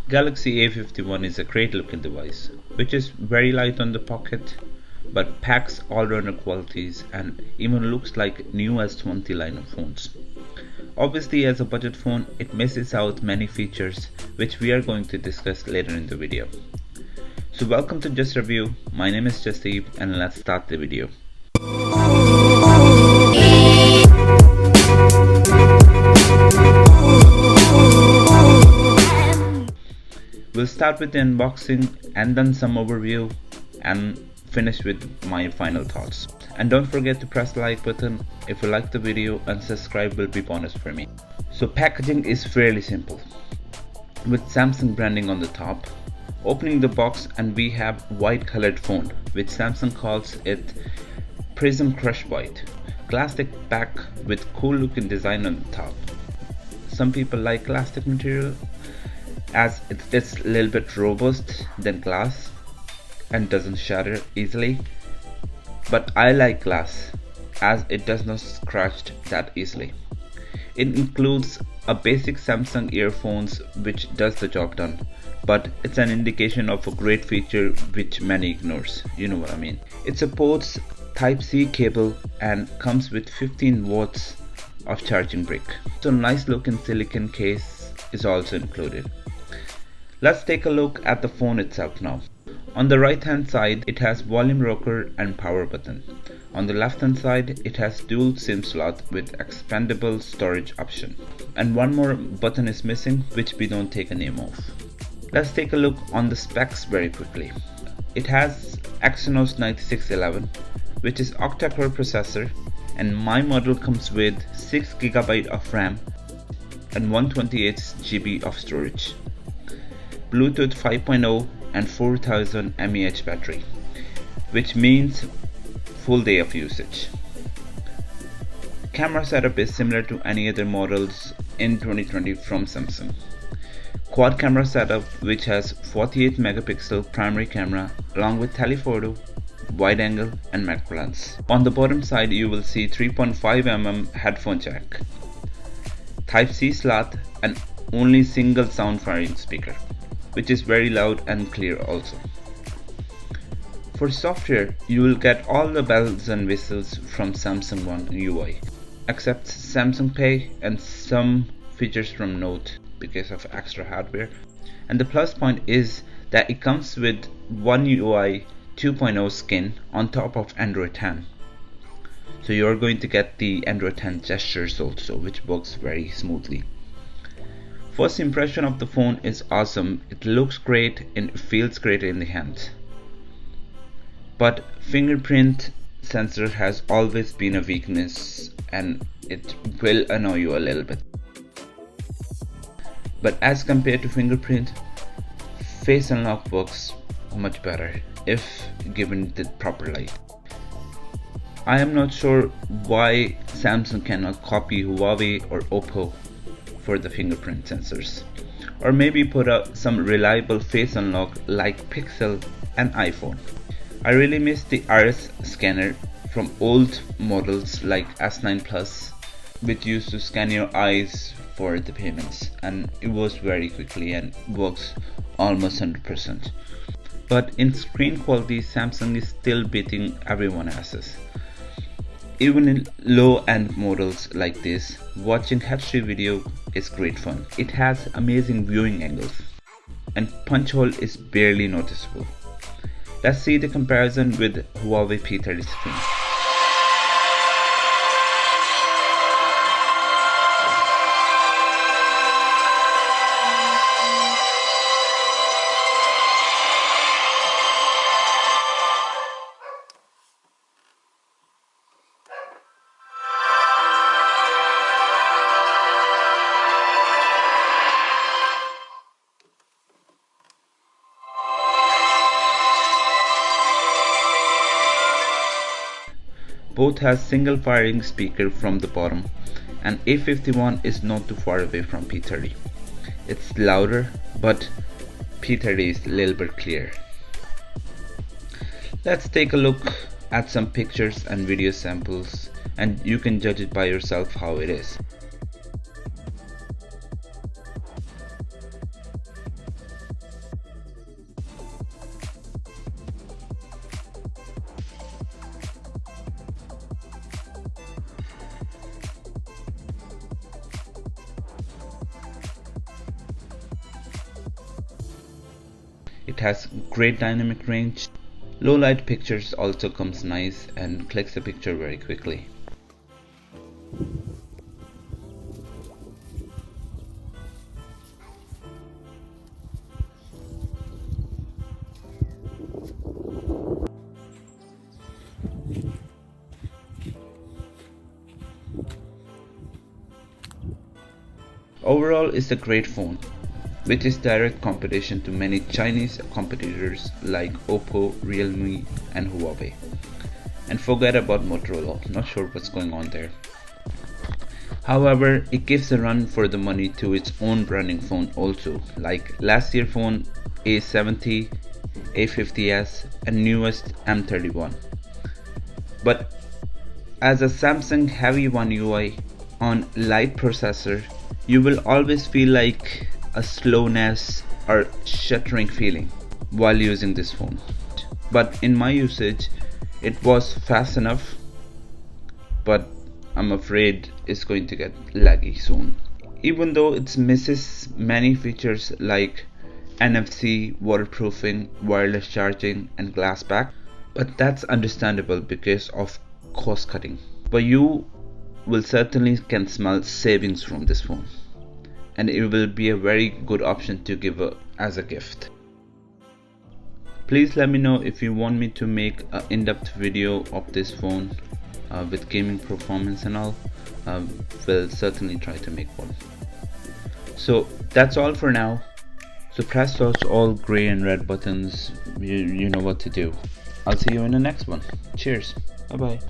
Galaxy A51 is a great looking device, which is very light on the pocket, but packs all-rounder qualities and even looks like new S20 line of phones. Obviously, as a budget phone, it misses out many features which we are going to discuss later in the video. So welcome to Just Review, my name is Jasdeep and let's start the video. We'll start with the unboxing and then some overview and finish with my final thoughts. And don't forget to press the like button if you like the video, and subscribe will be bonus for me. So packaging is fairly simple with Samsung branding on the top. Opening the box and we have white colored phone, which Samsung calls it Prism Crush White. Plastic back with cool looking design on the top. Some people like plastic material as it's a little bit robust than glass and doesn't shatter easily, but I like glass as it does not scratch that easily. It includes a basic Samsung earphones which does the job done, but it's an indication of a great feature which many ignores, you know what I mean. It supports Type-C cable and comes with 15 watts of charging brick. So nice looking silicone case is also included. Let's take a look at the phone itself now. On the right hand side it has volume rocker and power button. On the left hand side it has dual SIM slot with expandable storage option. And one more button is missing which we don't take a name of. Let's take a look on the specs very quickly. It has Exynos 9611 which is octa-core processor, and my model comes with 6GB of RAM and 128GB of storage. Bluetooth 5.0 and 4000 mAh battery, which means full day of usage. Camera setup is similar to any other models in 2020 from Samsung. Quad camera setup which has 48 megapixel primary camera along with telephoto, wide angle and macro lens. On the bottom side you will see 3.5mm headphone jack, Type-C slot and only single sound firing speaker, which is very loud and clear also. For software, you will get all the bells and whistles from Samsung One UI, except Samsung Pay and some features from Note because of extra hardware. And the plus point is that it comes with One UI 2.0 skin on top of Android 10. So you are going to get the Android 10 gestures also, which works very smoothly. First impression of the phone is awesome. It looks great and it feels great in the hand. But fingerprint sensor has always been a weakness and it will annoy you a little bit. But as compared to fingerprint, face unlock works much better if given the proper light. I am not sure why Samsung cannot copy Huawei or Oppo for the fingerprint sensors, or maybe put up some reliable face unlock like Pixel and iPhone. I really miss the iris scanner from old models like S9 Plus, which used to scan your eyes for the payments, and it was very quickly and works almost 100%. But in screen quality Samsung is still beating everyone else's. Even in low-end models like this, watching HD video is great fun. It has amazing viewing angles and punch hole is barely noticeable. Let's see the comparison with Huawei P30 screen. Both has single firing speaker from the bottom, and A51 is not too far away from P30. It's louder, but P30 is a little bit clearer. Let's take a look at some pictures and video samples and you can judge it by yourself how it is. It has great dynamic range. Low light pictures also comes nice and clicks the picture very quickly. Overall, it's a great phone, which is direct competition to many Chinese competitors like Oppo, Realme and Huawei. And forget about Motorola, not sure what's going on there. However, it gives a run for the money to its own branding phone also, like last year phone A70, A50s and newest M31. But as a Samsung heavy One UI on light processor, you will always feel like a slowness or shuddering feeling while using this phone. But in my usage, it was fast enough, but I'm afraid it's going to get laggy soon. Even though it misses many features like NFC, waterproofing, wireless charging and glass back, but that's understandable because of cost cutting. But you will certainly can smell savings from this phone, and it will be a very good option to give as a gift. Please let me know if you want me to make an in-depth video of this phone with gaming performance and all. We'll certainly try to make one. So that's all for now. So press those all gray and red buttons. You know what to do. I'll see you in the next one. Cheers. Bye bye.